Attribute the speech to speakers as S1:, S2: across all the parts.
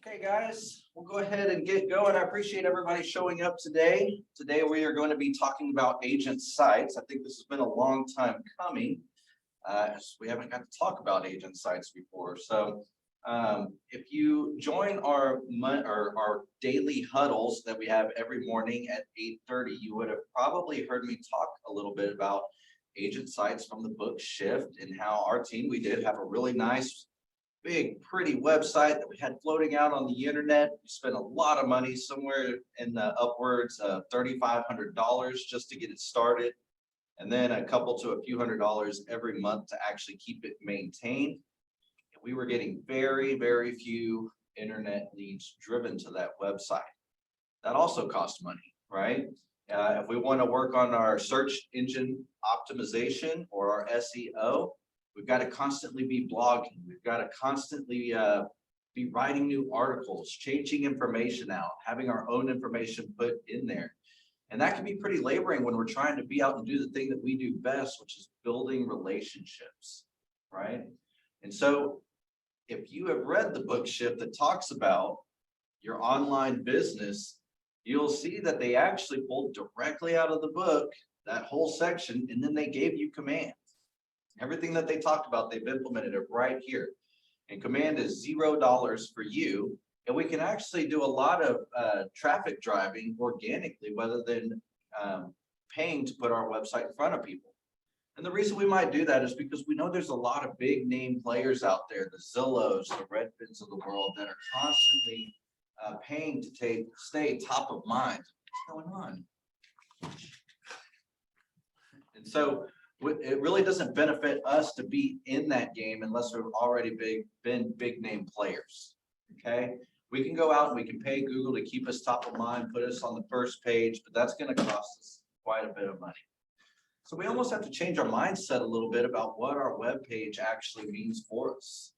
S1: Okay, guys, we'll go ahead and get going. I appreciate everybody showing up today. Today we are going to be talking about agent sites. I think this has been a long time coming. As we haven't got to talk about agent sites before. So if you join our daily huddles that we have every morning at 8:30, you would have probably heard me talk a little bit about agent sites from the book Shift and how our team, we did have a really nice big, pretty website that we had floating out on the internet. We spent a lot of money, somewhere in the upwards of $3,500 just to get it started. And then a couple to a few $100s every month to actually keep it maintained. And we were getting very, very few internet leads driven to that website. That also costs money, right? If we want to work on our search engine optimization or our SEO, we've got to constantly be blogging. We've got to constantly be writing new articles, changing information out, having our own information put in there. And that can be pretty laboring when we're trying to be out and do the thing that we do best, which is building relationships, right? And so if you have read the book Shift that talks about your online business, you'll see that they actually pulled directly out of the book, that whole section, and then they gave you commands. Everything that they talked about, they've implemented it right here. And command is $0 for you. And we can actually do a lot of traffic driving organically rather than paying to put our website in front of people. And the reason we might do that is because we know there's a lot of big name players out there, the Zillows, the Redfins of the world, that are constantly paying to stay top of mind. What's going on? And so it really doesn't benefit us to be in that game unless we've already been big name players. Okay, we can go out and we can pay Google to keep us top of mind, put us on the first page, but that's going to cost us quite a bit of money. So we almost have to change our mindset a little bit about what our web page actually means for us.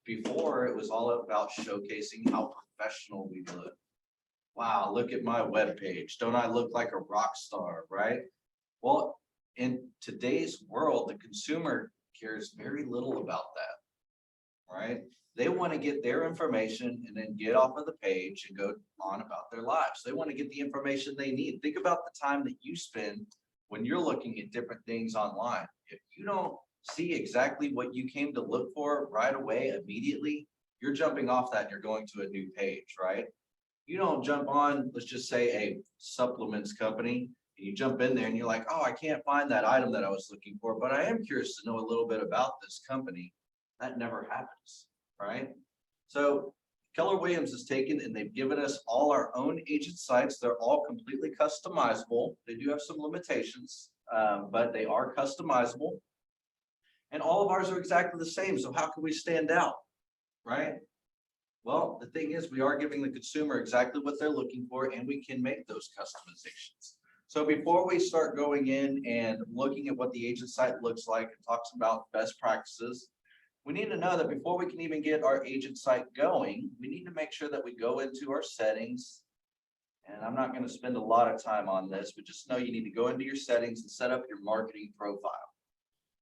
S1: Before, it was all about showcasing how professional we look. Wow, look at my web page. Don't I look like a rock star, right? Well, in today's world, the consumer cares very little about that, right? They want to get their information and then get off of the page and go on about their lives. They want to get the information they need. Think about the time that you spend when you're looking at different things online. If you don't see exactly what you came to look for right away, immediately, you're jumping off that and you're going to a new page, right? You don't jump on, let's just say a supplements company, and you jump in there and you're like, oh, I can't find that item that I was looking for, but I am curious to know a little bit about this company. That never happens, right? So Keller Williams has taken and they've given us all our own agent sites. They're all completely customizable. They do have some limitations, but they are customizable. And all of ours are exactly the same. So how can we stand out, right? Well, the thing is, we are giving the consumer exactly what they're looking for, and we can make those customizations. So before we start going in and looking at what the agent site looks like and talks about best practices, we need to know that before we can even get our agent site going, we need to make sure that we go into our settings. And I'm not going to spend a lot of time on this, but just know you need to go into your settings and set up your marketing profile.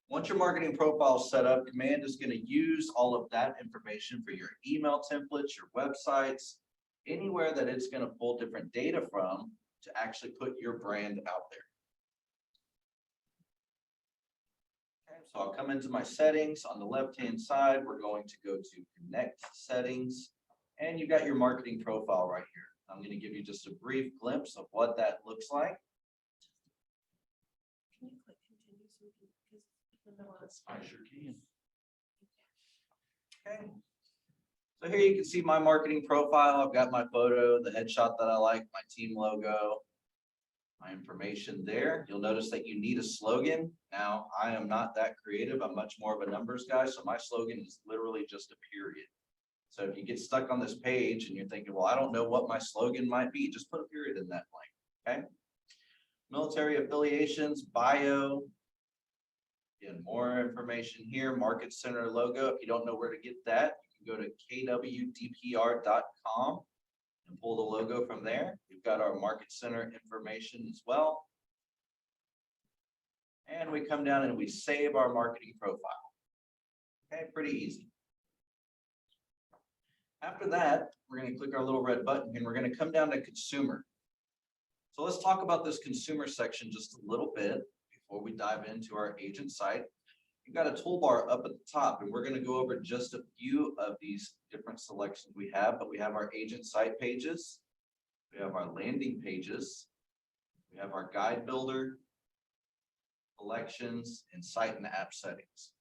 S1: Once your marketing profile is set up, Command is going to use all of that information for your email templates, your websites, anywhere that it's going to pull different data from to actually put your brand out there. Okay, so I'll come into my settings. On the left-hand side, we're going to go to Connect Settings, and you got your marketing profile right here. I'm going to give you just a brief glimpse of what that looks like.
S2: Can you click continue so we can, because
S1: I sure can. Okay. So here you can see my marketing profile. I've got my photo, the headshot that I like, my team logo, my information there. You'll notice that you need a slogan. Now, I am not that creative. I'm much more of a numbers guy. So my slogan is literally just a period. So if you get stuck on this page and you're thinking, well, I don't know what my slogan might be, just put a period in that blank, okay? Military affiliations, bio. Again, more information here, Market Center logo. If you don't know where to get that, you can go to kwdpr.com and pull the logo from there. We've got our Market Center information as well. And we come down and we save our marketing profile. Okay, pretty easy. After that, we're going to click our little red button and we're going to come down to consumer. So let's talk about this consumer section just a little bit before we dive into our agent site. You've got a toolbar up at the top, and we're going to go over just a few of these different selections we have, but we have our agent site pages, we have our landing pages, we have our guide builder, collections, and site and app settings.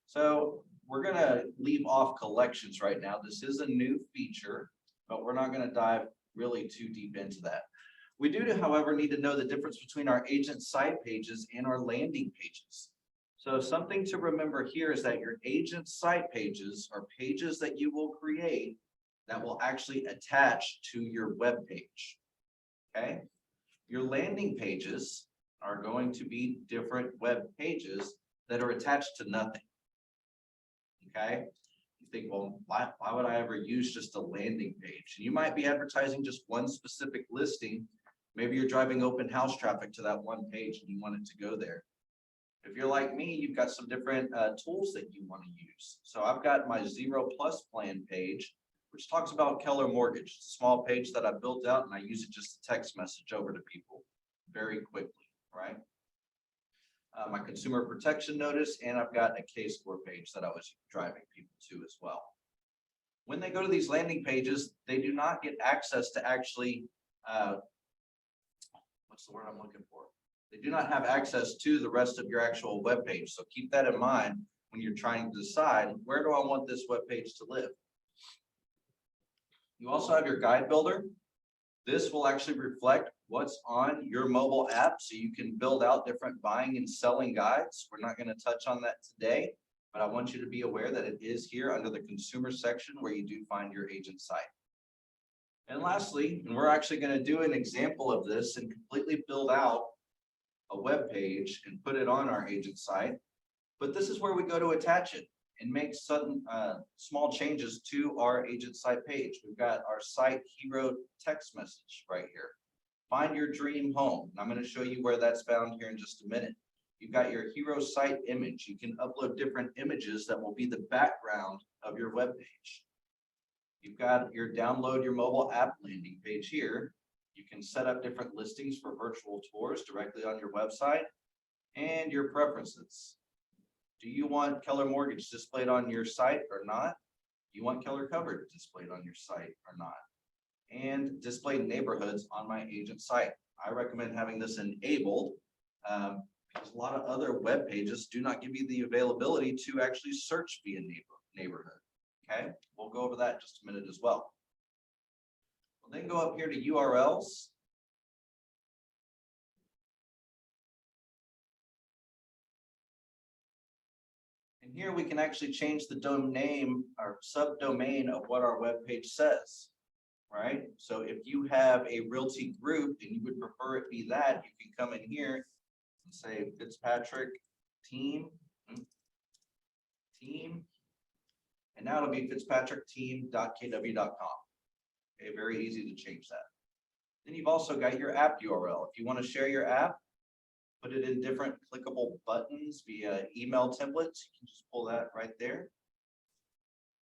S1: So we're going to leave off collections right now. This is a new feature, but we're not going to dive really too deep into that. We do, however, need to know the difference between our agent site pages and our landing pages. So something to remember here is that your agent site pages are pages that you will create that will actually attach to your web page. Okay? Your landing pages are going to be different web pages that are attached to nothing. Okay, you think, well, why would I ever use just a landing page? And you might be advertising just one specific listing. Maybe you're driving open house traffic to that one page and you want it to go there. If you're like me, you've got some different tools that you want to use. So I've got my 0+ plan page, which talks about Keller Mortgage. It's a small page that I built out and I use it just to text message over to people very quickly, right? My consumer protection notice, and I've got a case score page that I was driving people to as well. When they go to these landing pages, they do not get access to actually, what's the word I'm looking for? They do not have access to the rest of your actual web page. So keep that in mind when you're trying to decide, where do I want this web page to live? You also have your guide builder. This will actually reflect what's on your mobile app, so you can build out different buying and selling guides. We're not going to touch on that today, but I want you to be aware that it is here under the consumer section where you do find your agent site. And lastly, and we're actually going to do an example of this and completely build out a web page and put it on our agent site, but this is where we go to attach it and make some small changes to our agent site page. We've got our site hero text message right here. Find your dream home. And I'm going to show you where that's found here in just a minute. You've got your hero site image. You can upload different images that will be the background of your web page. You've got your download your mobile app landing page here. You can set up different listings for virtual tours directly on your website, and your preferences. Do you want Keller Mortgage displayed on your site or not? Do you want Keller Covered displayed on your site or not? And displayed neighborhoods on my agent site. I recommend having this enabled because a lot of other web pages do not give you the availability to actually search via neighborhood. Okay, we'll go over that in just a minute as well. We'll then go up here to URLs. And here we can actually change the domain or subdomain of what our web page says, right? So if you have a realty group and you would prefer it be that, you can come in here and say Fitzpatrick team, and now it'll be fitzpatrickteam.kw.com. Okay, very easy to change that. Then you've also got your app URL. If you want to share your app, put it in different clickable buttons via email templates. You can just pull that right there,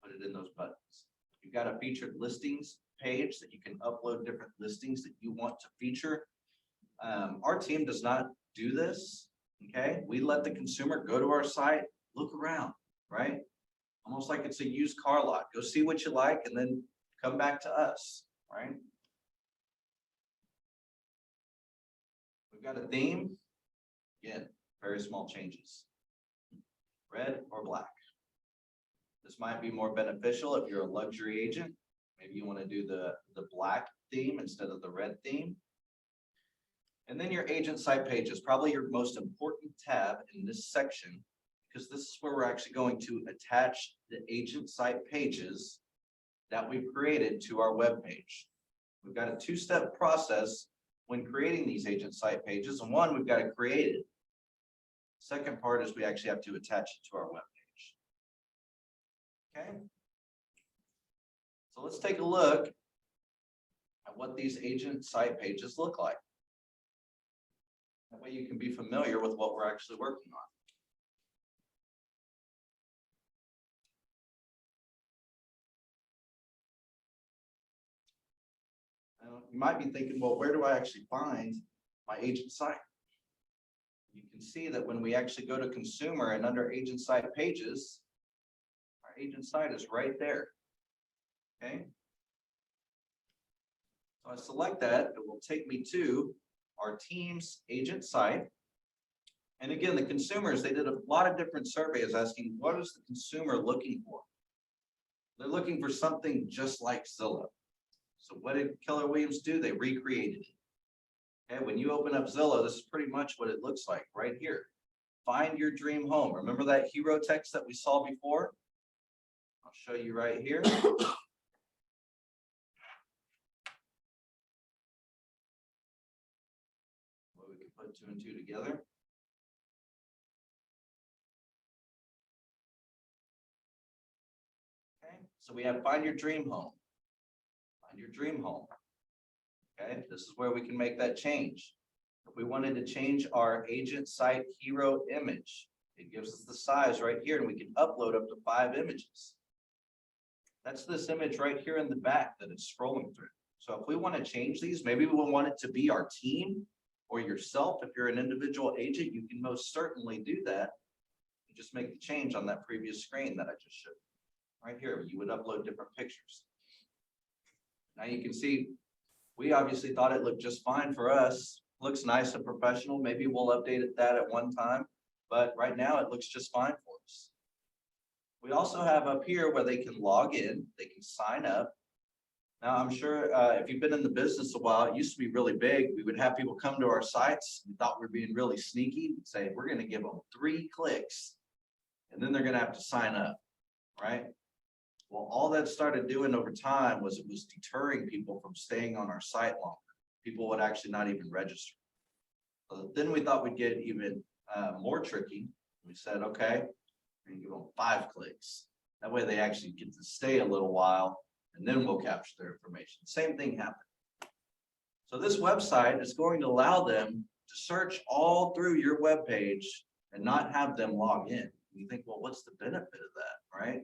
S1: put it in those buttons. You've got a featured listings page that you can upload different listings that you want to feature. Our team does not do this, okay? We let the consumer go to our site, look around, right? Almost like it's a used car lot. Go see what you like and then come back to us, right? We've got a theme. Again, very small changes. Red or black. This might be more beneficial if you're a luxury agent. Maybe you want to do the black theme instead of the red theme. And then your agent site page is probably your most important tab in this section, because this is where we're actually going to attach the agent site pages that we've created to our web page. We've got a two-step process when creating these agent site pages. And one, we've got to create it. Second part is we actually have to attach it to our web page. Okay. So let's take a look at what these agent site pages look like. That way you can be familiar with what we're actually working on. you might be thinking, well, where do I actually find my agent site? You can see that when we actually go to consumer and under agent site pages, our agent site is right there. Okay. So I select that, it will take me to our team's agent site. And again, the consumers, they did a lot of different surveys asking, what is the consumer looking for? They're looking for something just like Zillow. So what did Keller Williams do? They recreated it. Okay, when you open up Zillow, this is pretty much what it looks like right here. Find your dream home. Remember that hero text that we saw before? I'll show you right here. Well, we can put 2 and 2 together. Okay, so we have find your dream home. Find your dream home. Okay, this is where we can make that change. If we wanted to change our agent site hero image, it gives us the size right here, and we can upload up to 5 images. That's this image right here in the back that it's scrolling through. So if we want to change these, maybe we want it to be our team or yourself. If you're an individual agent, you can most certainly do that. You just make the change on that previous screen that I just showed you. Right here, you would upload different pictures. Now you can see, we obviously thought it looked just fine for us. Looks nice and professional. Maybe we'll update it that at one time, but right now it looks just fine for us. We also have up here where they can log in, they can sign up. Now I'm sure if you've been in the business a while, it used to be really big. We would have people come to our sites. We thought we were being really sneaky. We'd say, we're going to give them 3 clicks and then they're going to have to sign up, right? Well, all that started doing over time was it was deterring people from staying on our site longer. People would actually not even register. Then we thought we'd get even more tricky. We said, okay, we're gonna give them 5 clicks. That way they actually get to stay a little while, and then we'll capture their information. Same thing happened. So this website is going to allow them to search all through your web page and not have them log in. You think, well, what's the benefit of that, right?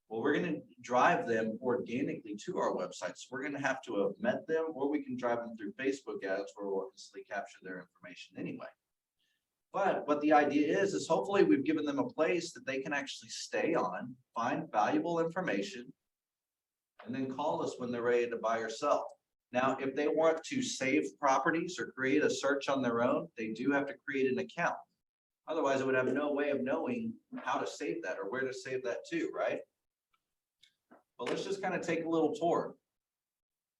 S1: Well, we're going to drive them organically to our website. So we're going to have to have met them, or we can drive them through Facebook ads where we'll instantly capture their information anyway. But what the idea is hopefully we've given them a place that they can actually stay on, find valuable information, and then call us when they're ready to buy or sell. Now, if they want to save properties or create a search on their own, they do have to create an account. Otherwise, it would have no way of knowing how to save that or where to save that to, right? But let's just kind of take a little tour.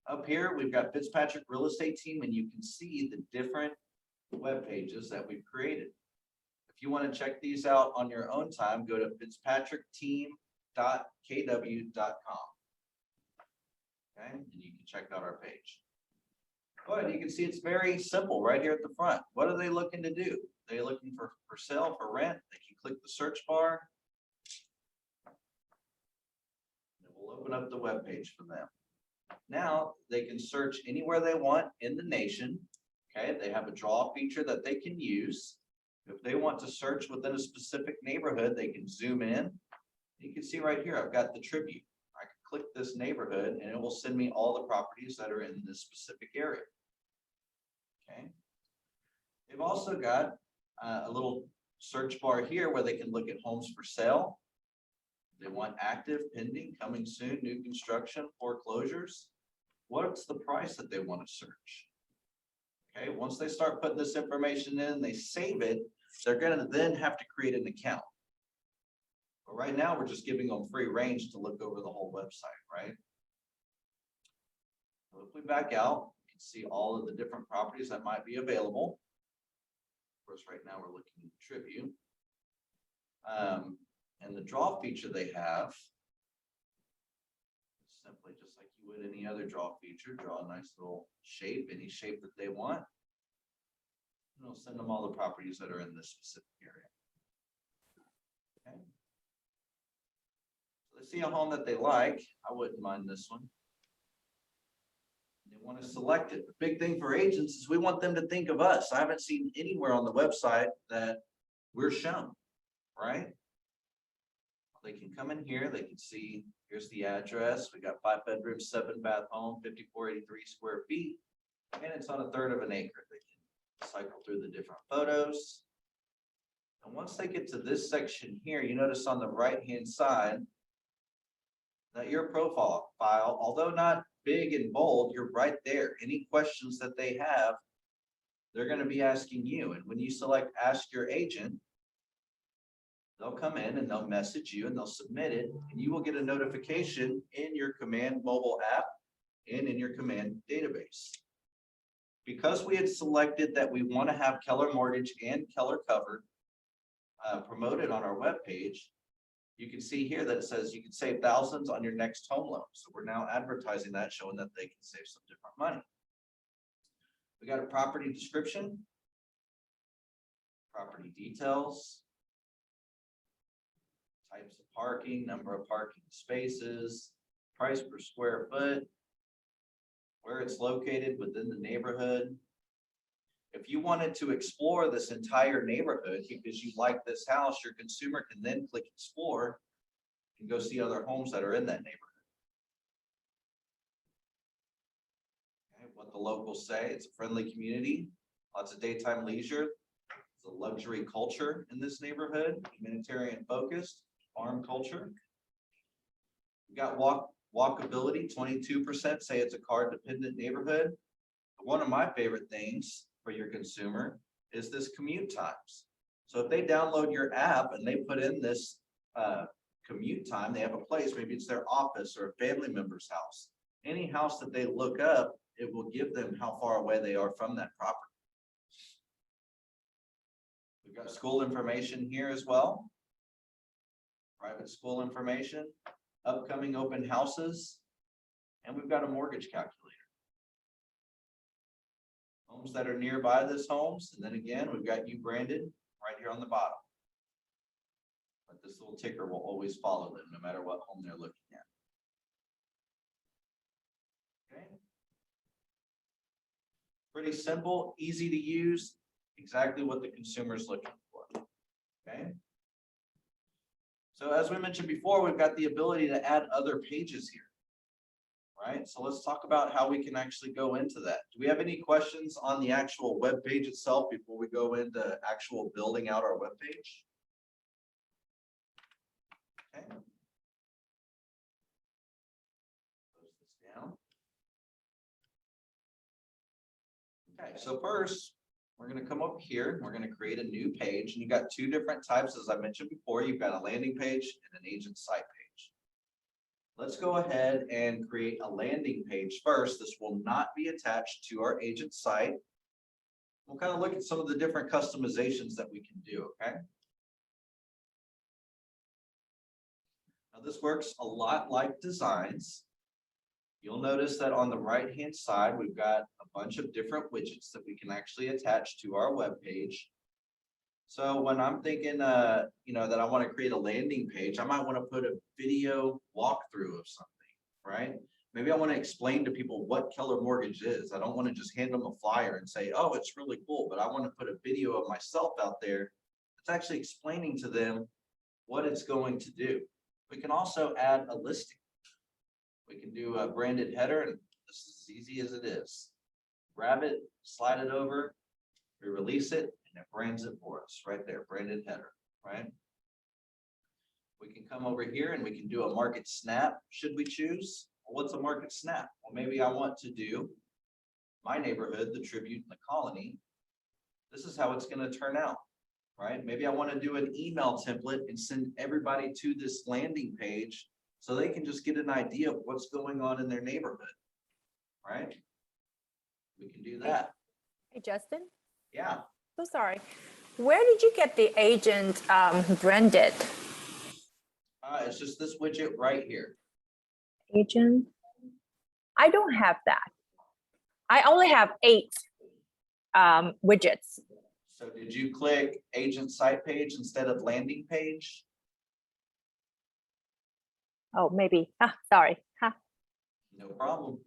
S1: Up here, we've got Fitzpatrick Real Estate Team, and you can see the different web pages that we've created. If you want to check these out on your own time, go to fitzpatrickteam.kw.com. Okay, and you can check out our page. But you can see it's very simple right here at the front. What are they looking to do? Are they looking for sale, for rent? They can click the search bar. We'll open up the web page for them. Now they can search anywhere they want in the nation. Okay, they have a draw feature that they can use. If they want to search within a specific neighborhood, they can zoom in. You can see right here, I've got the Tribune. I can click this neighborhood and it will send me all the properties that are in this specific area. Okay. They've also got a little search bar here where they can look at homes for sale. They want active, pending, coming soon, new construction, foreclosures. What's the price that they want to search? Okay, once they start putting this information in, they save it, they're going to then have to create an account. But right now, we're just giving them free range to look over the whole website, right? So if we back out, you can see all of the different properties that might be available. Of course, right now we're looking at Tribune. And the draw feature they have, simply just like you would any other draw feature, draw a nice little shape, any shape that they want. And it'll send them all the properties that are in this specific area. Okay. So they see a home that they like. I wouldn't mind this one. They want to select it. The big thing for agents is we want them to think of us. I haven't seen anywhere on the website that we're shown, right? They can come in here, they can see Here's the address. We got 5 bedrooms, 7-bath home, 5483 square feet. And it's on 1/3 of an acre. They can cycle through the different photos. And once they get to this section here, you notice on the right-hand side that your profile file, although not big and bold, you're right there. Any questions that they have, they're going to be asking you. And when you select Ask Your Agent, they'll come in and they'll message you and they'll submit it, and you will get a notification in your Command mobile app and in your Command database. Because we had selected that we want to have Keller Mortgage and Keller Covered promoted on our webpage, you can see here that it says you can save thousands on your next home loan. So we're now advertising that, showing that they can save some different money. We got a property description, property details, types of parking, number of parking spaces, price per square foot, where it's located within the neighborhood. If you wanted to explore this entire neighborhood because you like this house, your consumer can then click explore and go see other homes that are in that neighborhood. Okay, what the locals say, it's a friendly community, lots of daytime leisure, it's a luxury culture in this neighborhood, humanitarian focused, farm culture. We got walkability, 22% say it's a car dependent neighborhood. But one of my favorite things for your consumer is this commute times. So if they download your app and they put in this commute time, they have a place, maybe it's their office or a family member's house. Any house that they look up, it will give them how far away they are from that property. We've got school information here as well. Private school information, upcoming open houses, and we've got a mortgage calculator. Homes that are nearby this homes, and then again, we've got you branded right here on the bottom. But this little ticker will always follow them no matter what home they're looking at. Okay. Pretty simple, easy to use, exactly what the consumer is looking for. Okay. So as we mentioned before, we've got the ability to add other pages here. Right, so let's talk about how we can actually go into that. Do we have any questions on the actual web page itself before we go into actual building out our web page? Okay. Close this down. Okay, so first we're going to come up here. We're going to create a new page, and you got 2 different types, as I mentioned before. You've got a landing page and an agent site page. Let's go ahead and create a landing page first. This will not be attached to our agent site. We'll kind of look at some of the different customizations that we can do, okay? Now this works a lot like designs. You'll notice that on the right-hand side, we've got a bunch of different widgets that we can actually attach to our web page. So when I'm thinking, that I want to create a landing page, I might want to put a video walkthrough of something, right? Maybe I want to explain to people what Keller Mortgage is. I don't want to just hand them a flyer and say, oh, it's really cool, but I want to put a video of myself out there that's actually explaining to them what it's going to do. We can also add a listing. We can do a branded header, and this is as easy as it is. Grab it, slide it over, we release it, and it brands it for us right there, branded header, right? We can come over here and we can do a market snap should we choose. Well, what's a market snap? Well, maybe I want to do my neighborhood, the Tribute and the Colony. This is how it's going to turn out, right? Maybe I want to do an email template and send everybody to this landing page so they can just get an idea of what's going on in their neighborhood, right? We can do that.
S3: Hey, Justin.
S1: Yeah.
S3: So sorry. Where did you get the agent branded?
S1: It's just this widget right here.
S3: Agent? I don't have that. I only have 8 widgets.
S1: So did you click agent site page instead of landing page?
S3: Oh, maybe. Sorry.
S1: No problem.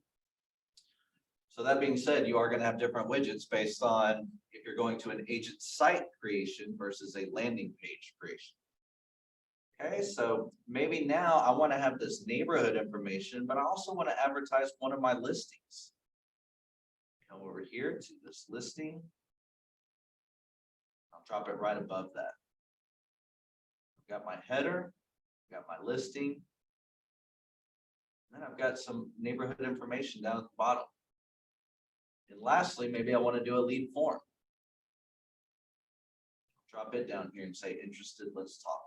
S1: So that being said, you are going to have different widgets based on if you're going to an agent site creation versus a landing page creation. Okay, so maybe now I want to have this neighborhood information, but I also want to advertise one of my listings. Come over here to this listing. I'll drop it right above that. I've got my header, got my listing. Then I've got some neighborhood information down at the bottom. And lastly, maybe I want to do a lead form. Drop it down here and say, interested, let's talk.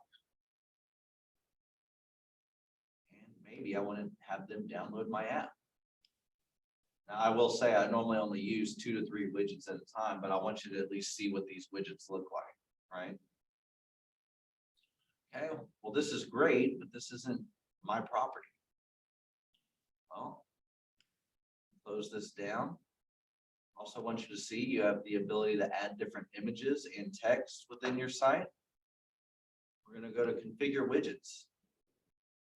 S1: And maybe I want to have them download my app. Now, I will say I normally only use 2 to 3 widgets at a time, but I want you to at least see what these widgets look like, right? Okay, well, this is great, but this isn't my property. Well, close this down. Also want you to see you have the ability to add different images and text within your site. We're going to go to configure widgets.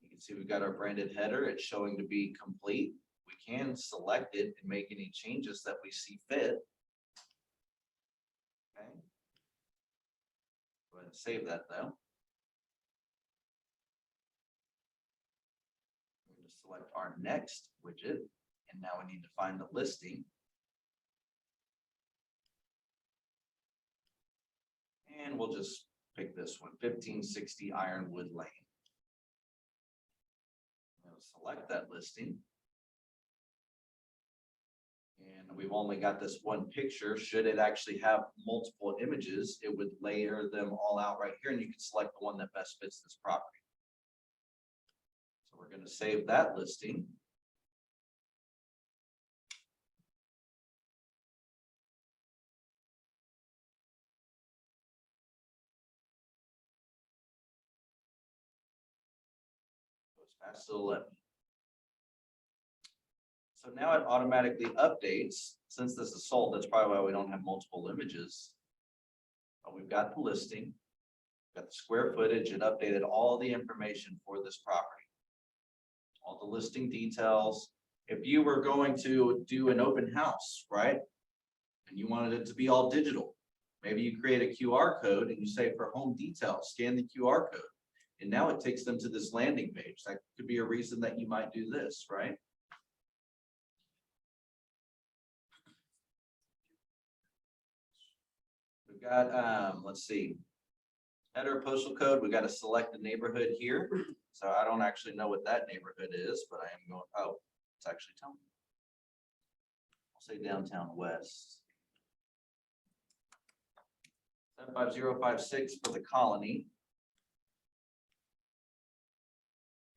S1: You can see we've got our branded header. It's showing to be complete. We can select it and make any changes that we see fit. Okay. Go ahead and save that though. We're going to select our next widget, and now we need to find the listing. And we'll just pick this one, 1560 Ironwood Lane. We'll select that listing. And we've only got this one picture. Should it actually have multiple images, it would layer them all out right here, and you can select the one that best fits this property. So we're going to save that listing. Past 11. So now it automatically updates. Since this is sold, that's probably why we don't have multiple images. But we've got the listing, got the square footage, and updated all the information for this property. All the listing details. If you were going to do an open house, right? And you wanted it to be all digital, maybe you create a QR code and you say for home details, scan the QR code. And now it takes them to this landing page. That could be a reason that you might do this, right? We've got, let's see, header postal code. We got to select the neighborhood here. So I don't actually know what that neighborhood is, but I am going, oh, it's actually telling me. I'll say downtown west. 75056 for the colony.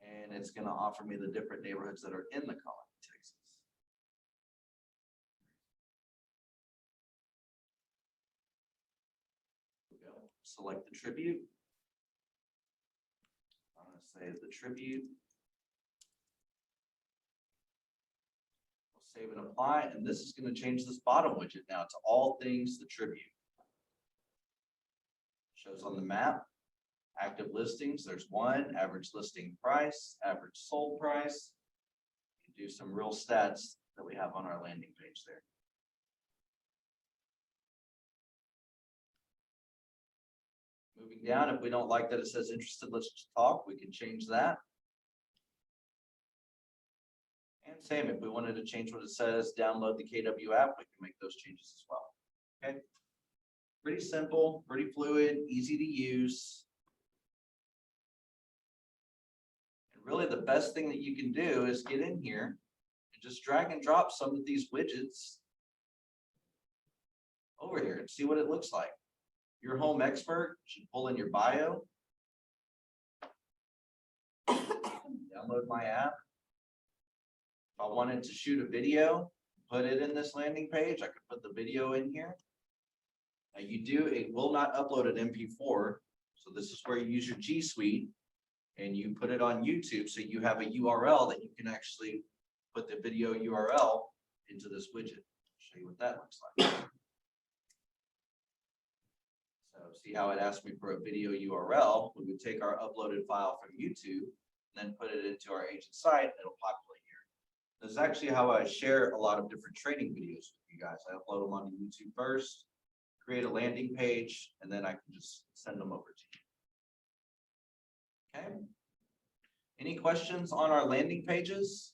S1: And it's going to offer me the different neighborhoods that are in the colony, Texas. Here we go. Select the tribute. I'm going to say the tribute. We'll save and apply, and this is going to change this bottom widget now to all things the tribute. Shows on the map. Active listings, there's one, average listing price, average sold price. You can do some real stats that we have on our landing page there. Moving down, if we don't like that it says interested, let's talk, we can change that. And same, if we wanted to change what it says, download the KW app, we can make those changes as well. Okay. Pretty simple, pretty fluid, easy to use. Really, the best thing that you can do is get in here and just drag and drop some of these widgets over here and see what it looks like. Your home expert should pull in your bio. Download my app. If I wanted to shoot a video, put it in this landing page, I could put the video in here. Now it will not upload an MP4. So this is where you use your G Suite. And you put it on YouTube, so you have a URL that you can actually put the video URL into this widget. I'll show you what that looks like. So see how it asked me for a video URL? We would take our uploaded file from YouTube, and then put it into our agent site, and it'll populate here. This is actually how I share a lot of different training videos with you guys. I upload them onto YouTube first, create a landing page, and then I can just send them over to you. Okay. Any questions on our landing pages?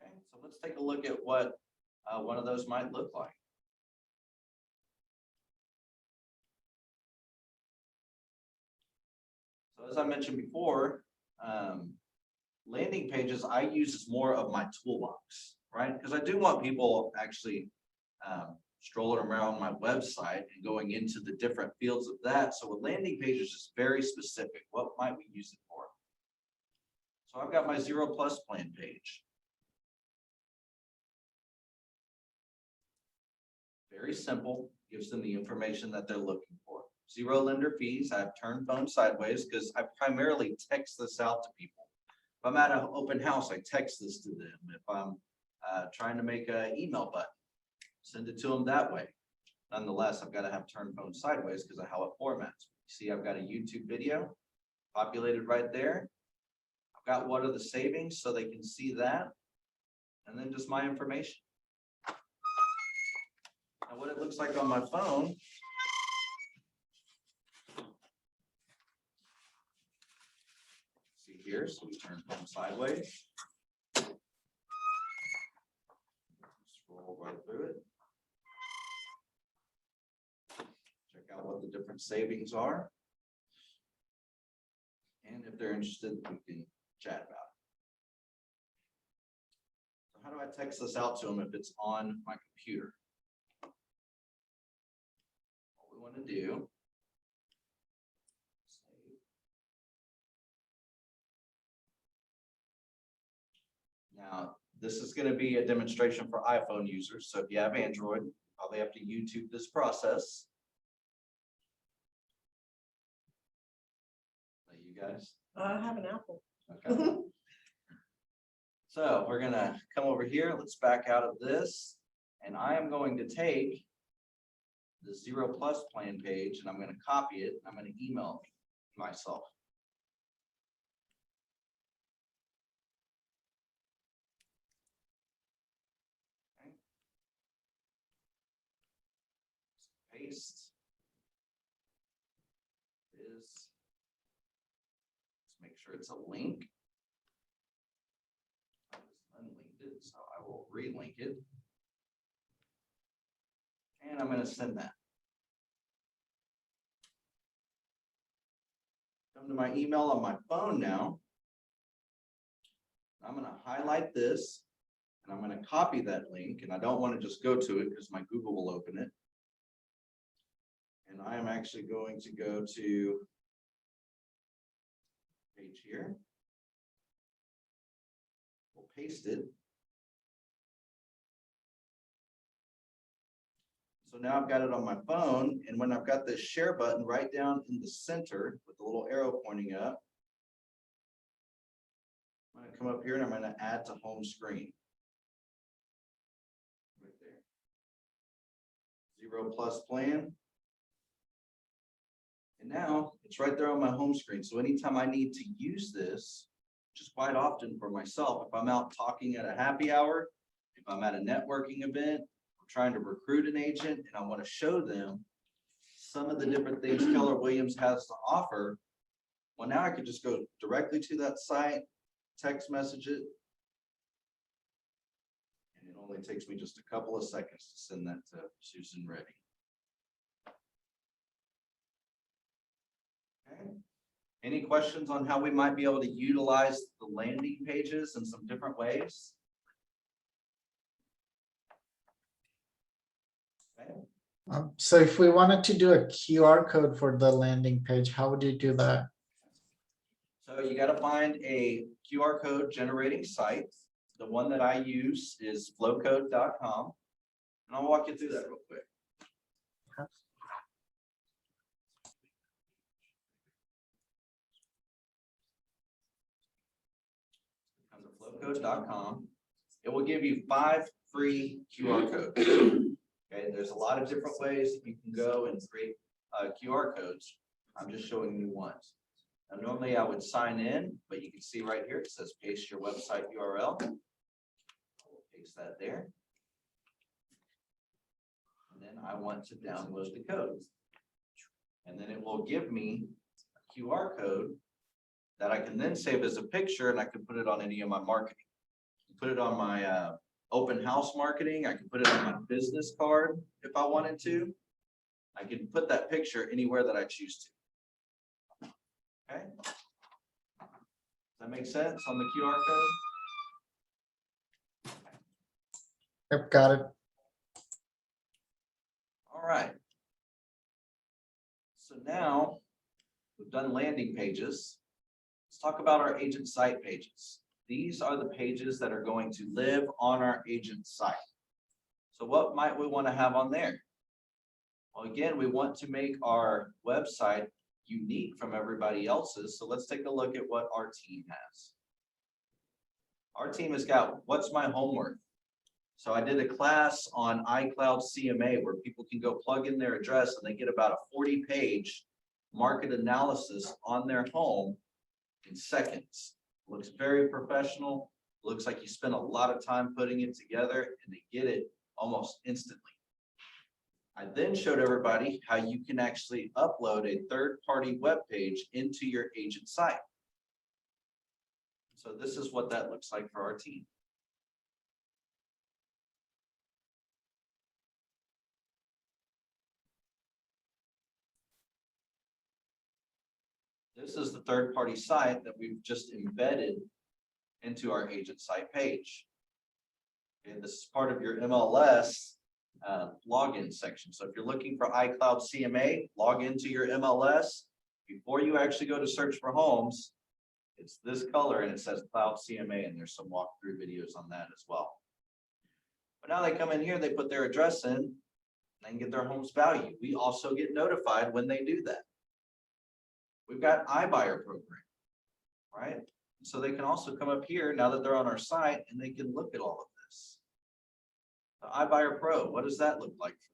S1: Okay, so let's take a look at what one of those might look like. So as I mentioned before, landing pages I use as more of my toolbox, right? Because I do want people actually strolling around my website and going into the different fields of that. So a landing page is just very specific. What might we use it for? So I've got my 0+ plan page. Very simple, gives them the information that they're looking for. 0 lender fees. I've turned phone sideways because I primarily text this out to people. If I'm at an open house, I text this to them. If I'm trying to make an email button, send it to them that way. Nonetheless, I've got to have turn phone sideways because of how it formats. You see, I've got a YouTube video populated right there. I've got what are the savings so they can see that. And then just my information. Now what it looks like on my phone. See here, so we turn phone sideways. Scroll right through it. Check out what the different savings are. And if they're interested, we can chat about it. So how do I text this out to them if it's on my computer? What we want to do. Now, this is going to be a demonstration for iPhone users. So if you have Android, you probably have to YouTube this process. You guys?
S2: I have an Apple.
S1: Okay. So we're gonna come over here. Let's back out of this. And I am going to take the 0+ plan page and I'm going to copy it. I'm going to email myself. Okay. Paste. This. Let's make sure it's a link. I just unlinked it, so I will relink it. And I'm going to send that. Come to my email on my phone now. I'm going to highlight this and I'm going to copy that link, and I don't want to just go to it because my Google will open it. And I am actually going to go to page here. We'll paste it. So now I've got it on my phone, and when I've got this share button right down in the center with the little arrow pointing up, I'm going to come up here and I'm going to add to home screen. Right there. 0+ plan. And now it's right there on my home screen. So anytime I need to use this, which is quite often for myself, if I'm out talking at a happy hour, if I'm at a networking event, I'm trying to recruit an agent and I want to show them some of the different things Keller Williams has to offer, well, now I could just go directly to that site, text message it, and it only takes me just a couple of seconds to send that to Susan Reddy. Okay. Any questions on how we might be able to utilize the landing pages in some different ways? Okay.
S4: So if we wanted to do a QR code for the landing page, how would you do that?
S1: So you got to find a QR code generating site. The one that I use is flowcode.com. And I'll walk you through that real quick. Flowcode.com. It will give you 5 free QR codes. Okay, there's a lot of different ways that you can go and create QR codes. I'm just showing you one. Now, normally I would sign in, but you can see right here it says paste your website URL. I will paste that there. And then I want to download the code. And then it will give me a QR code that I can then save as a picture, and I can put it on any of my marketing. Put it on my open house marketing. I can put it on my business card if I wanted to. I can put that picture anywhere that I choose to. Okay? Does that make sense on the QR code?
S4: Yep, got it.
S1: All right. So now we've done landing pages. Let's talk about our agent site pages. These are the pages that are going to live on our agent site. So what might we want to have on there? Well, again, we want to make our website unique from everybody else's. So let's take a look at what our team has. Our team has got what's my homework. So I did a class on iCloud CMA where people can go plug in their address and they get about a 40-page market analysis on their home in seconds. Looks very professional. Looks like you spent a lot of time putting it together and they get it almost instantly. I then showed everybody how you can actually upload a third-party web page into your agent site. So this is what that looks like for our team. This is the third-party site that we've just embedded into our agent site page. And this is part of your MLS login section. So if you're looking for iCloud CMA, log into your MLS. Before you actually go to search for homes, it's this color and it says Cloud CMA, and there's some walkthrough videos on that as well. But now they come in here, they put their address in, and they can get their home's value. We also get notified when they do that. We've got iBuyer program, right? So they can also come up here now that they're on our site and they can look at all of this. The iBuyer Pro, what does that look like for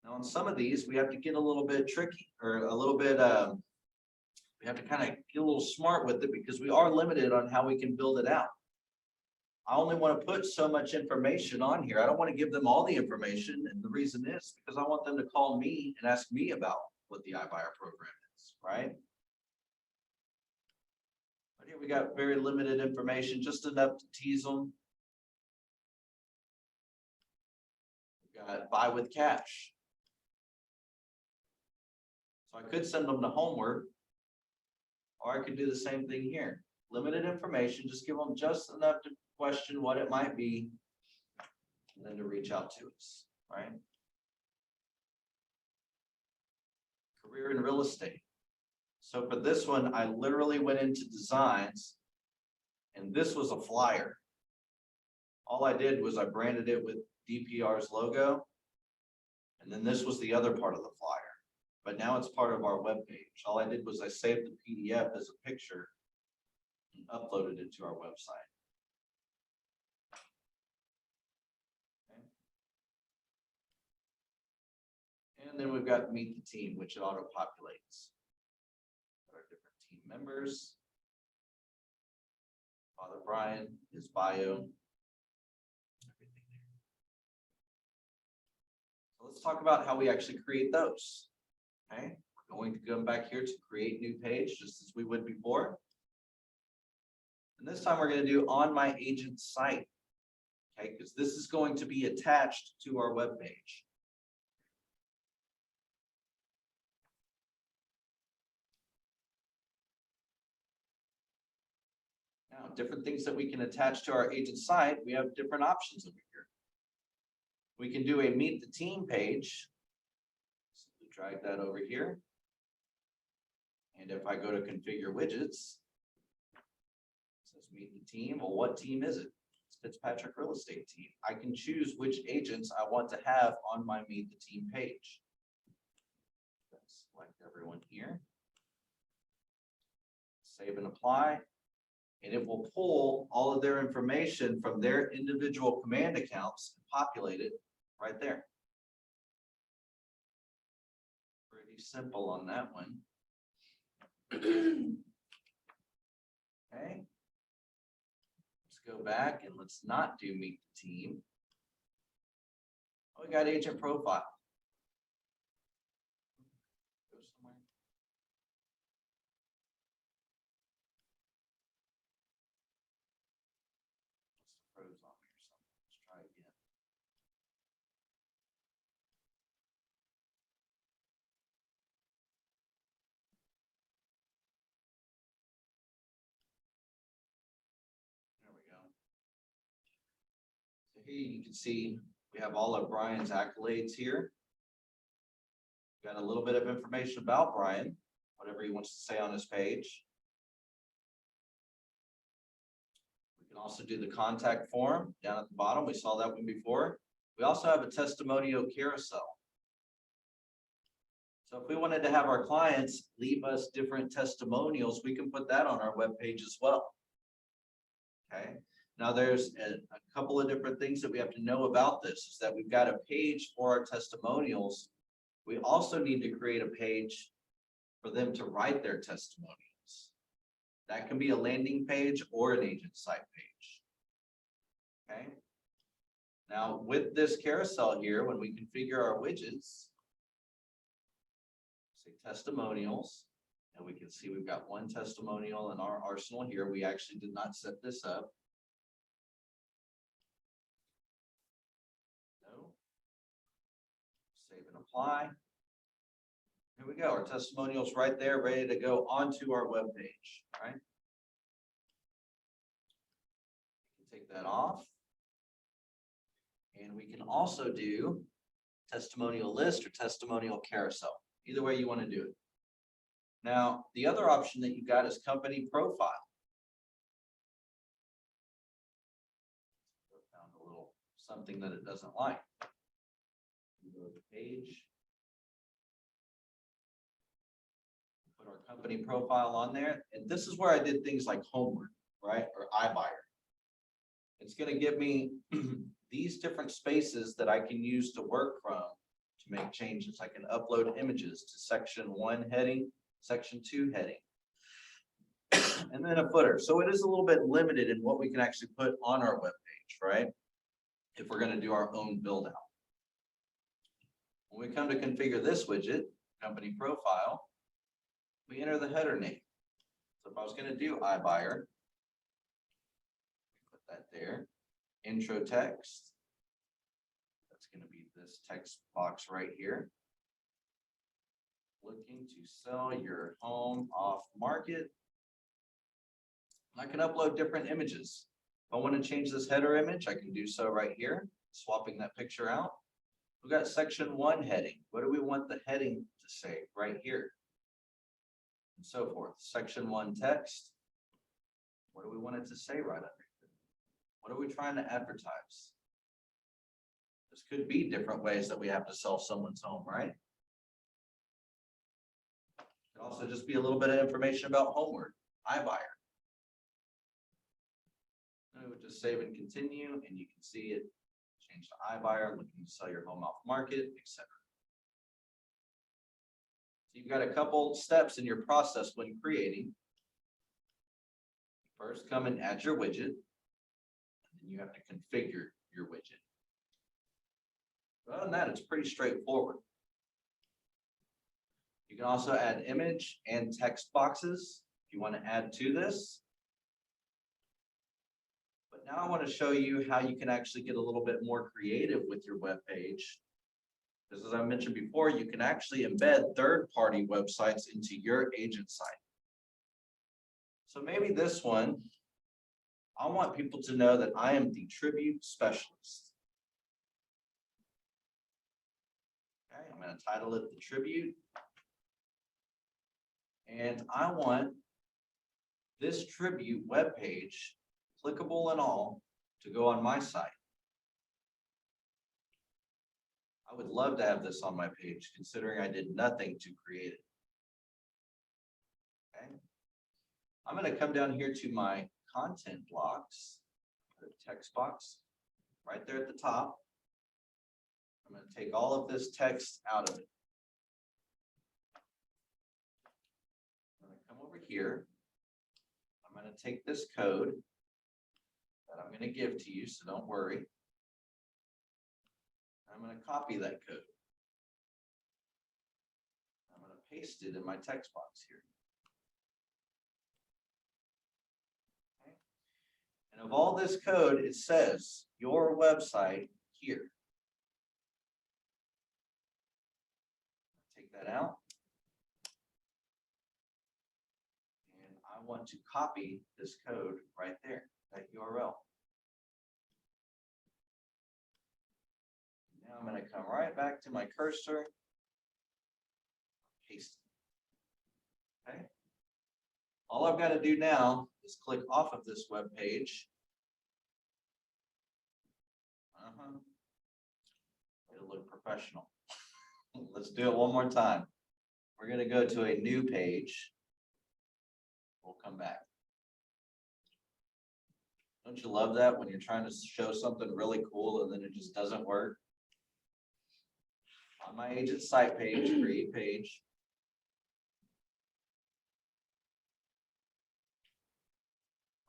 S1: them? Now on some of these, we have to get a little bit tricky or a little bit, we have to kind of get a little smart with it because we are limited on how we can build it out. I only want to put so much information on here. I don't want to give them all the information. And the reason is because I want them to call me and ask me about what the iBuyer program is, right? But here we got very limited information, just enough to tease them. We got buy with cash. So I could send them to homework, or I could do the same thing here. Limited information, just give them just enough to question what it might be, and then to reach out to us, right? Career in real estate. So for this one, I literally went into designs, and this was a flyer. All I did was I branded it with DPR's logo, and then this was the other part of the flyer. But now it's part of our webpage. All I did was I saved the PDF as a picture and uploaded it to our website. Okay. And then we've got Meet the Team, which it auto-populates. Our different team members. Father Brian, his bio. Everything there. So let's talk about how we actually create those. Okay, we're going to come back here to create new page, just as we would before. And this time we're going to do on my agent site. Okay, because this is going to be attached to our web page. Now, different things that we can attach to our agent site, we have different options over here. We can do a meet the team page. So drag that over here. And if I go to configure widgets, it says meet the team. Well, what team is it? It's Fitzpatrick Real Estate Team. I can choose which agents I want to have on my meet the team page. Let's select everyone here. Save and apply. And it will pull all of their information from their individual command accounts and populate it right there. Pretty simple on that one. Okay. Let's go back and let's not do meet the team. We got agent profile. Go somewhere. What's the pros on me or something? Let's try again. There we go. So here you can see we have all of Brian's accolades here. Got a little bit of information about Brian, whatever he wants to say on his page. We can also do the contact form down at the bottom. We saw that one before. We also have a testimonial carousel. So if we wanted to have our clients leave us different testimonials, we can put that on our webpage as well. Okay. Now there's a couple of different things that we have to know about this, is that we've got a page for our testimonials. We also need to create a page for them to write their testimonials. That can be a landing page or an agent site page. Okay. Now with this carousel here, when we configure our widgets, say testimonials, and we can see we've got one testimonial in our arsenal here. We actually did not set this up. No. Save and apply. Here we go. Our testimonials right there, ready to go onto our web page. All right. Take that off. And we can also do testimonial list or testimonial carousel. Either way you want to do it. Now, the other option that you got is company profile. Found a little something that it doesn't like. Go to the page. Put our company profile on there. And this is where I did things like homework, right? Or iBuyer. It's going to give me these different spaces that I can use to work from to make changes. I can upload images to section 1 heading, section 2 heading, and then a footer. So it is a little bit limited in what we can actually put on our web page, right? If we're going to do our own build out. When we come to configure this widget, company profile, we enter the header name. So if I was going to do iBuyer, put that there. Intro text. That's going to be this text box right here. Looking to sell your home off market. I can upload different images. If I want to change this header image, I can do so right here, swapping that picture out. We've got section 1 heading. What do we want the heading to say right here? And so forth. Section 1 text. What do we want it to say right under here? What are we trying to advertise? This could be different ways that we have to sell someone's home, right? It could also just be a little bit of information about homework, iBuyer. I would just save and continue, and you can see it change to iBuyer, looking to sell your home off market, etc. So you've got a couple steps in your process when creating. First, come and add your widget, and then you have to configure your widget. Other than that, it's pretty straightforward. You can also add image and text boxes if you want to add to this. But now I want to show you how you can actually get a little bit more creative with your web page. Because as I mentioned before, you can actually embed third-party websites into your agent site. So maybe this one, I want people to know that I am the tribute specialist. Okay, I'm going to title it the tribute. And I want this tribute webpage, clickable and all, to go on my site. I would love to have this on my page, considering I did nothing to create it. Okay. I'm going to come down here to my content blocks, the text box, right there at the top. I'm going to take all of this text out of it. I'm going to come over here. I'm going to take this code that I'm going to give to you, so don't worry. I'm gonna copy that code. I'm gonna paste it in my text box here. Okay. And of all this code, it says your website here. Take that out. And I want to copy this code right there, that URL. Now I'm going to come right back to my cursor, paste it. Okay. All I've got to do now is click off of this web page. It'll look professional. Let's do it one more time. We're going to go to a new page. We'll come back. Don't you love that when you're trying to show something really cool and then it just doesn't work? On my agent site page, create page.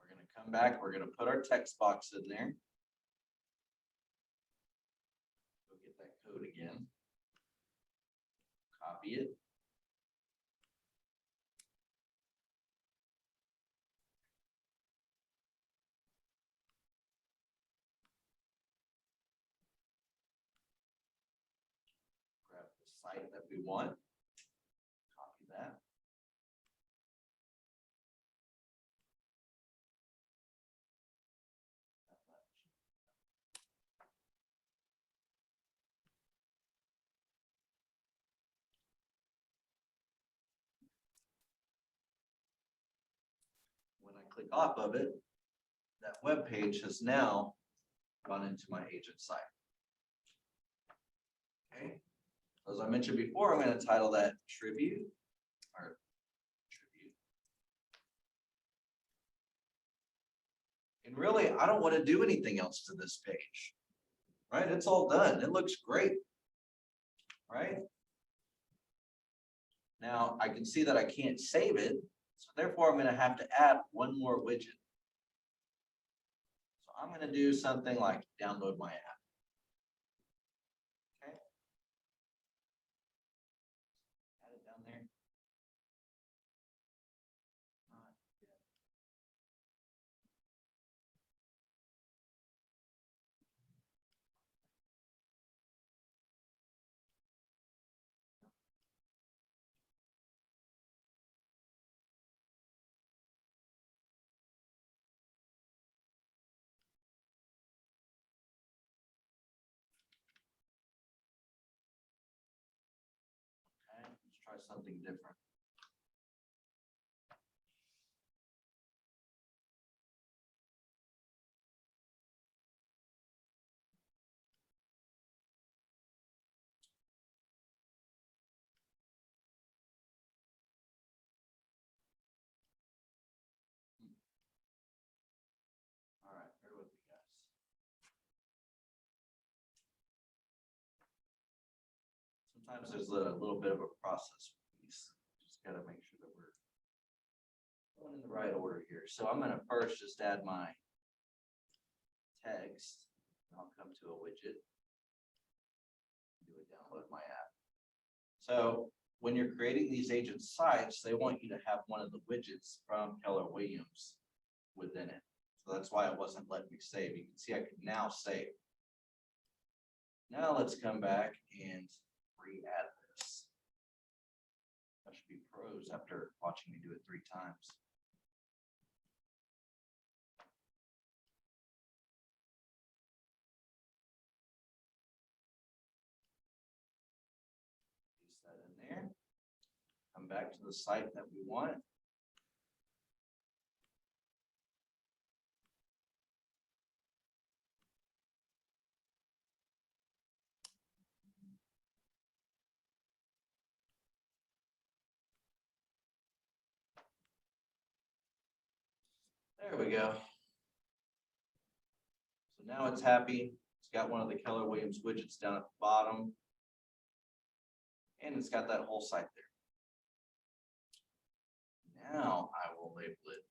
S1: We're going to come back. We're going to put our text box in there. Go get that code again. Copy it. Grab the site that we want. Copy that. When I click off of it, that web page has now gone into my agent site. Okay. As I mentioned before, I'm going to title that tribute or tribute. And really, I don't want to do anything else to this page, right? It's all done. It looks great, right? Now I can see that I can't save it. So therefore, I'm going to have to add one more widget. So I'm going to do something like download my app. Okay. Add it down there. Okay, let's try something different. All right, bear with me, guys. Sometimes there's a little bit of a process piece. Just got to make sure that we're going in the right order here. So I'm going to first just add my text. I'll come to a widget. Do a download my app. So when you're creating these agent sites, they want you to have one of the widgets from Keller Williams within it. So that's why it wasn't letting me save. You can see I can now save. Now let's come back and re-add this. That should be pros after watching me do it 3 times. Paste that in there. Come back to the site that we want. There we go. So now it's happy. It's got one of the Keller Williams widgets down at the bottom. And it's got that whole site there. Now I will label it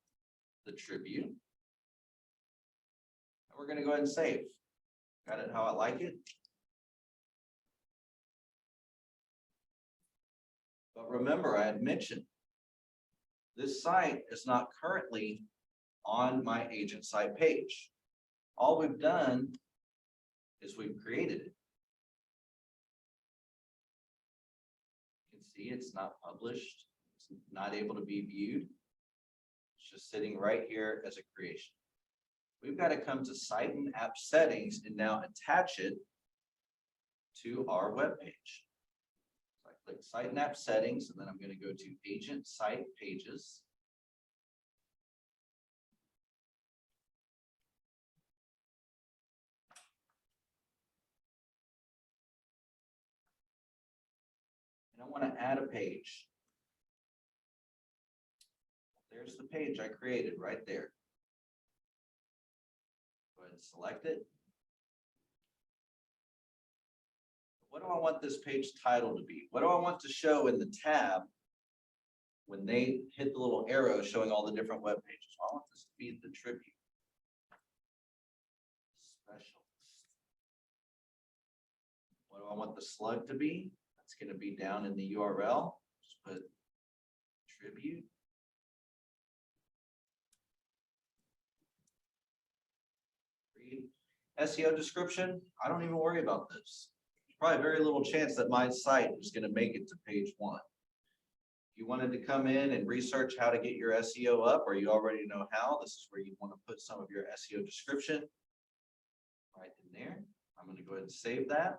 S1: the tribute. And we're going to go ahead and save. Got it how I like it. But remember, I had mentioned this site is not currently on my agent site page. All we've done is we've created it. You can see it's not published, it's not able to be viewed. It's just sitting right here as a creation. We've got to come to site and app settings and now attach it to our web page. So I click site and app settings, and then I'm going to go to agent site pages. And I want to add a page. There's the page I created right there. Go ahead and select it. What do I want this page title to be? What do I want to show in the tab when they hit the little arrow showing all the different web pages? I want this to be the tribute. Specialist. What do I want the slug to be? That's going to be down in the URL. Just put tribute. SEO description, I don't even worry about this. There's probably very little chance that my site is going to make it to page 1. If you wanted to come in and research how to get your SEO up, or you already know how, this is where you want to put some of your SEO description right in there. I'm going to go ahead and save that.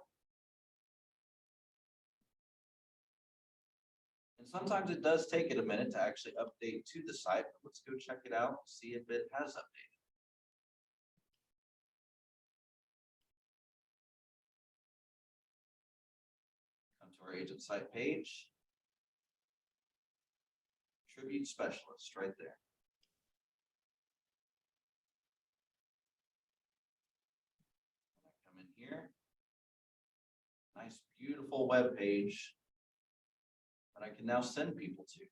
S1: And sometimes it does take it a minute to actually update to the site, but let's go check it out, see if it has updated. To our agent site page, tribute specialist right there. Come in here, nice beautiful web page that I can now send people to.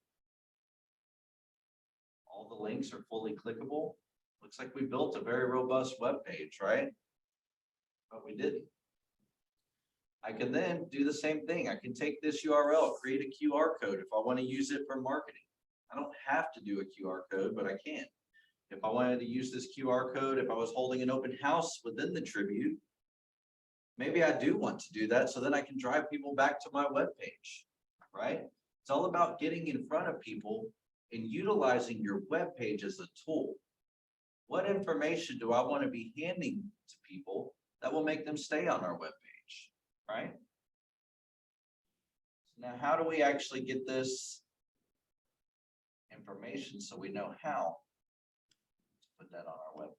S1: All the links are fully clickable. Looks like we built a very robust web page, right? But we didn't. I can then do the same thing. I can take this URL, create a QR code if I want to use it for marketing. I don't have to do a QR code, but I can. If I wanted to use this QR code, if I was holding an open house within the Tribute, maybe I do want to do that so then I can drive people back to my webpage, right? It's all about getting in front of people and utilizing your webpage as a tool. What information do I want to be handing to people that will make them stay on our webpage? Right? So now how do we actually get this information so we know how to put that on our webpage?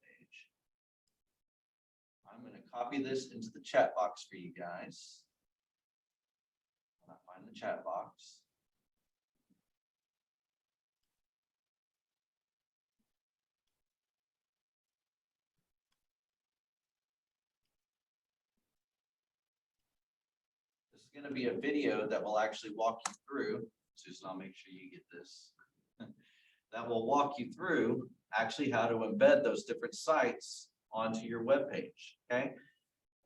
S1: I'm going to copy this into the chat box for you guys. When I find the chat box. This is going to be a video that will actually walk you through. Susan, I'll make sure you get this. That will walk you through actually how to embed those different sites onto your web page. Okay.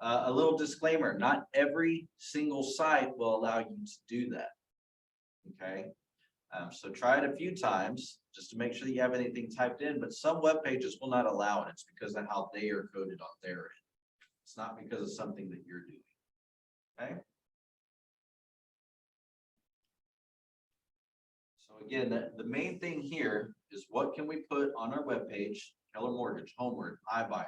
S1: A little disclaimer, not every single site will allow you to do that. Okay. So try it a few times just to make sure that you have anything typed in, but some web pages will not allow it. It's because of how they are coded on their end. It's not because of something that you're doing. Okay. So again, the main thing here is what can we put on our webpage? Keller Mortgage, Homeward, iBuyer.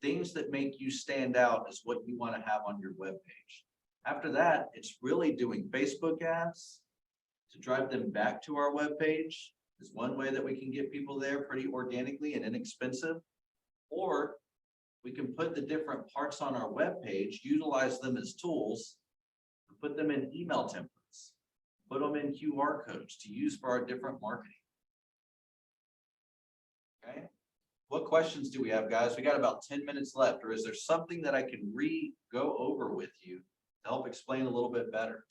S1: Things that make you stand out is what you want to have on your webpage. After that, it's really doing Facebook ads to drive them back to our webpage is one way that we can get people there pretty organically and inexpensive. Or we can put the different parts on our webpage, utilize them as tools, and put them in email templates. Put them in QR codes to use for our different marketing. Okay. What questions do we have, guys? We got about 10 minutes left, or is there something that I can go over with you to help explain a little bit better?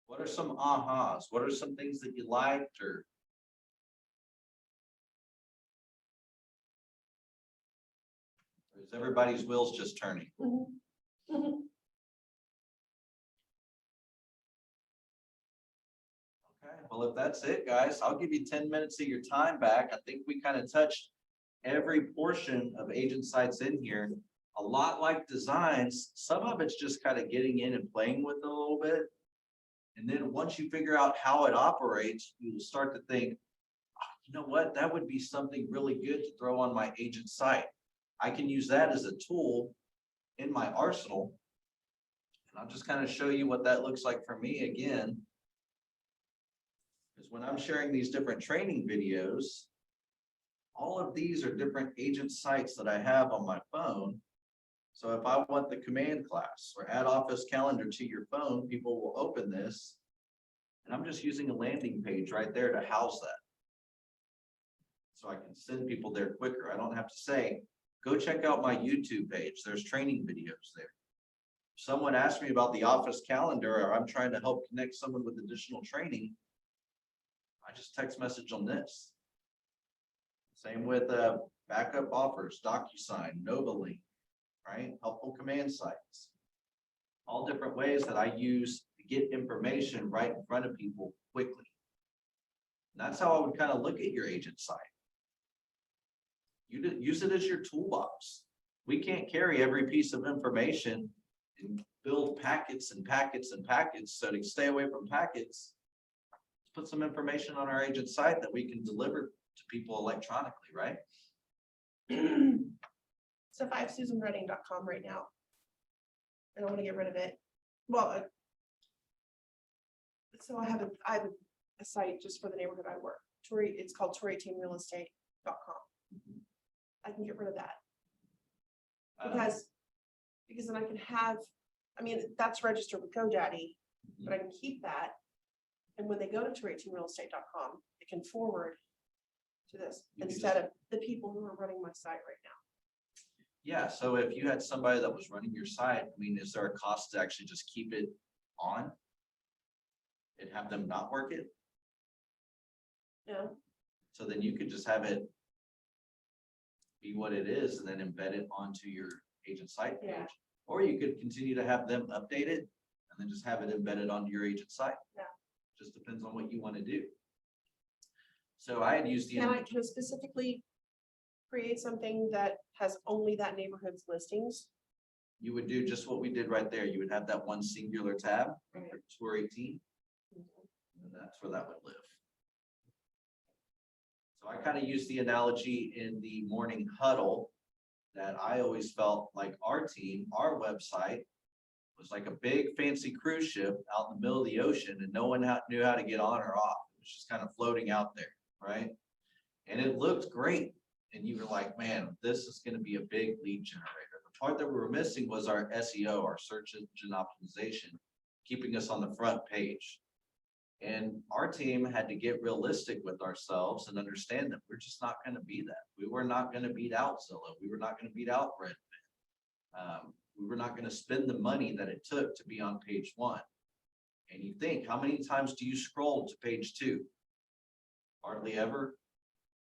S1: What are some ahas? What are some things that you liked or is everybody's wheels just turning? Well, if that's it, guys, I'll give you 10 minutes of your time back. I think we kind of touched every portion of agent sites in here. A lot like designs, some of it's just kind of getting in and playing with it a little bit. And then once you figure out how it operates, you'll start to think, "Ah, you know what, that would be something really good to throw on my agent site. I can use that as a tool in my arsenal." And I'll just kind of show you what that looks like for me again. Because when I'm sharing these different training videos, all of these are different agent sites that I have on my phone. So if I want the command class or add office calendar to your phone, people will open this. And I'm just using a landing page right there to house that. So I can send people there quicker. I don't have to say, go check out my YouTube page. There's training videos there. If someone asks me about the office calendar, or I'm trying to help connect someone with additional training, I just text message on this. Same with backup offers, DocuSign, NovaLink, right? Helpful command sites. All different ways that I use to get information right in front of people quickly. And that's how I would kind of look at your agent site. You use it as your toolbox. We can't carry every piece of information and build packets and packets and packets. So to stay away from packets, let's put some information on our agent site that we can deliver to people electronically, right?
S2: So if I have SusanRedding.com right now, and I want to get rid of it, well, so I have a site just for the neighborhood I work. It's called Tory18realestate.com. I can get rid of that because then I can have, I mean, that's registered with GoDaddy, but I can keep that. And when they go to Tory18realestate.com, it can forward to this instead of the people who are running my site right now.
S1: Yeah, so if you had somebody that was running your site, I mean, is there a cost to actually just keep it on and have them not work it?
S2: Yeah.
S1: So then you could just have it be what it is and then embed it onto your agent site page.
S2: Yeah.
S1: Or you could continue to have them update it and then just have it embedded onto your agent site.
S2: Yeah.
S1: Just depends on what you want to do. So I had used the.
S2: Can I specifically create something that has only that neighborhood's listings?
S1: You would do just what we did right there. You would have that one singular tab
S2: Right.
S1: for Tour 18. And that's where that would live. So I kind of use the analogy in the morning huddle that I always felt like our team, our website was like a big fancy cruise ship out in the middle of the ocean and no one knew how to get on or off. It was just kind of floating out there, right? And it looked great. And you were like, man, this is going to be a big lead generator. The part that we were missing was our SEO, our search engine optimization, keeping us on the front page. And our team had to get realistic with ourselves and understand that we're just not going to be that. We were not going to beat out Zillow. We were not going to beat out Redfin. We were not going to spend the money that it took to be on page 1. And you think, how many times do you scroll to page 2? Hardly ever.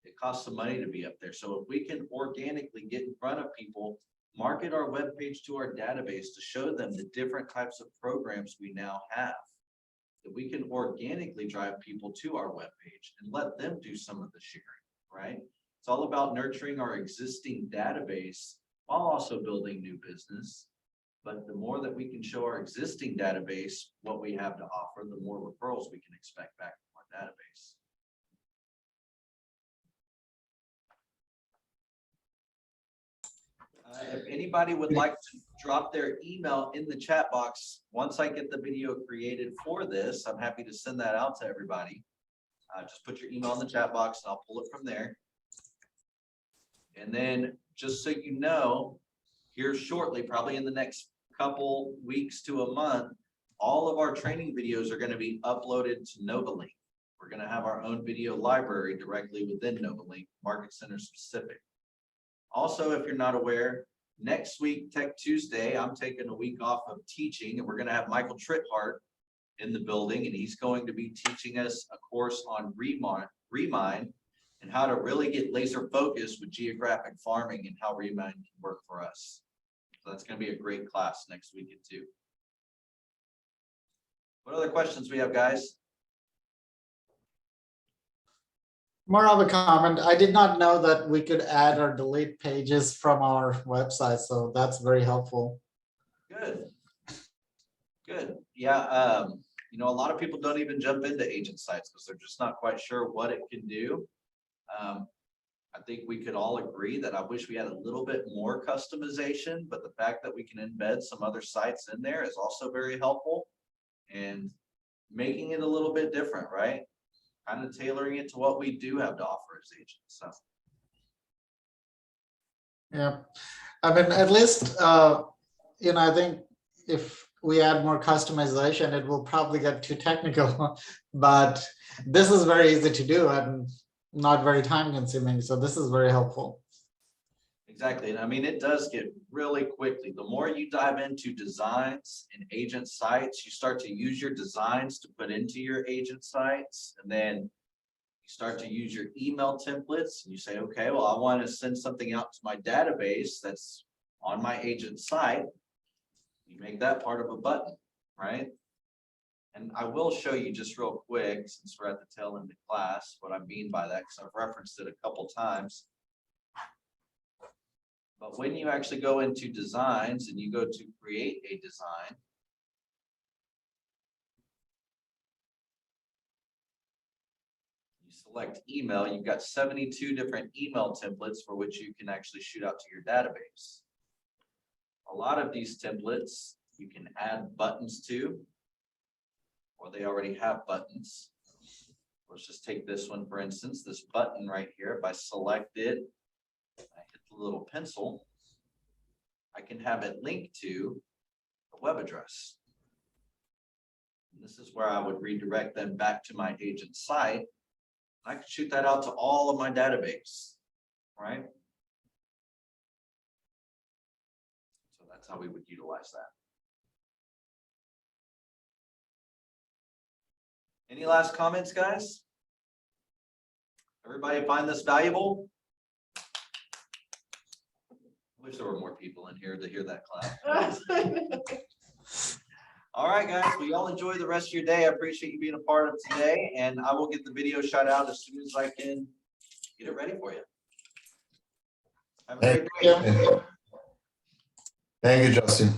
S1: It costs some money to be up there. So if we can organically get in front of people, market our web page to our database to show them the different types of programs we now have, that we can organically drive people to our web page and let them do some of the sharing, right? It's all about nurturing our existing database while also building new business. But the more that we can show our existing database what we have to offer, the more referrals we can expect back from our database. If anybody would like to drop their email in the chat box, once I get the video created for this, I'm happy to send that out to everybody. Just put your email in the chat box and I'll pull it from there. And then just so you know, here shortly, probably in the next couple weeks to a month, all of our training videos are going to be uploaded to NovaLink. We're going to have our own video library directly within NovaLink, Market Center specific. Also, if you're not aware, next week, Tech Tuesday, I'm taking a week off of teaching and we're going to have Michael Trithart in the building and he's going to be teaching us a course on Remind and how to really get laser focused with geographic farming and how Remind can work for us. So that's going to be a great class next week at 2. What other questions we have, guys?
S4: More of a comment. I did not know that we could add or delete pages from our website, so that's very helpful.
S1: Good. Good. Yeah, you know, a lot of people don't even jump into agent sites because they're just not quite sure what it can do. I think we could all agree that I wish we had a little bit more customization, but the fact that we can embed some other sites in there is also very helpful. And making it a little bit different, right? Kind of tailoring it to what we do have to offer as agents, so.
S4: Yeah, I mean, at least, you know, I think if we add more customization, it will probably get too technical, but this is very easy to do and not very time consuming. So this is very helpful.
S1: Exactly, and I mean, it does get really quickly. The more you dive into designs and agent sites, you start to use your designs to put into your agent sites, and then you start to use your email templates, and you say, okay, well, I want to send something out to my database that's on my agent site. You make that part of a button, right? And I will show you just real quick, since we're at the tail end of class, what I mean by that, because I've referenced it a couple times. But when you actually go into designs and you go to create a design, you select email, you've got 72 different email templates for which you can actually shoot out to your database. A lot of these templates you can add buttons to, or they already have buttons. Let's just take this one, for instance, this button right here. If I select it, I hit the little pencil, I can have it linked to a web address. And this is where I would redirect them back to my agent site. I could shoot that out to all of my database, right? So that's how we would utilize that. Any last comments, guys? Everybody find this valuable? I wish there were more people in here to hear that clap. All right, guys, well, y'all enjoy the rest of your day. I appreciate you being a part of today, and I will get the video shot out as soon as I can get it ready for you. Have a great day.
S5: Thank you, Justin.